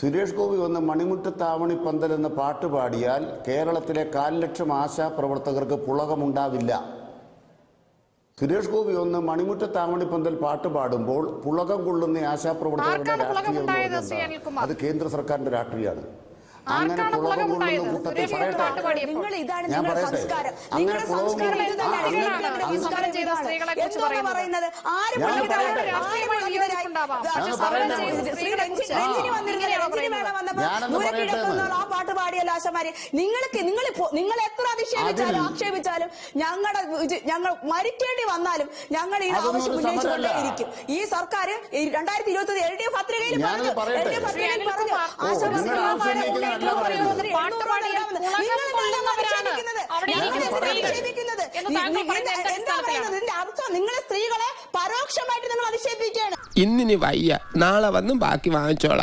സുരേഷ് ഗോപി വന്ന് മണിമുറ്റത്താവണി പന്തൽ എന്ന പാട്ട് പാടിയാൽ കേരളത്തിലെ 1,00,000 ആശാപ്രവർത്തകർക്ക് പുളകമുണ്ടാവില്ല. സുരേഷ് ഗോപി ഒന്ന് മണിമുറ്റത്താവണി പന്തൽ പാട്ട് പാടുമ്പോൾ പുളകം കൊള്ളുന്ന ആശാപ്രവർത്തകരുടെ രാഷ്ട്രീയം അത് കേന്ദ്ര സർക്കാരിന്റെ രാഷ്ട്രീയമാണ്. അങ്ങനെ പുളകം കൊള്ളുന്ന കൂട്ടത്തിൽ പറയട്ടെ, ഞാൻ പറയട്ടെ, അങ്ങനെ പുളകം ആ പാട്ട് പാടിയല്ലോ ആശമാര്. നിങ്ങൾ എത്ര അധിക്ഷേപിച്ചാലും ആക്ഷേപിച്ചാലും ഞങ്ങൾ മരിക്കേണ്ടി വന്നാലും ഞങ്ങൾ ഈ ആവശ്യം ഉന്നയിച്ചുകൊണ്ടേയിരിക്കും. ഈ സർക്കാർ 2021 LDF പത്രികയിൽ പറഞ്ഞു ആശാ നിങ്ങളെ സ്ത്രീകളെ പരോക്ഷമായിട്ട് നിങ്ങൾ അധിക്ഷേപിക്കുകയാണ്. ഇന്നിനി വയ്യ, നാളെ വന്നും ബാക്കി വാങ്ങിച്ചോളാം.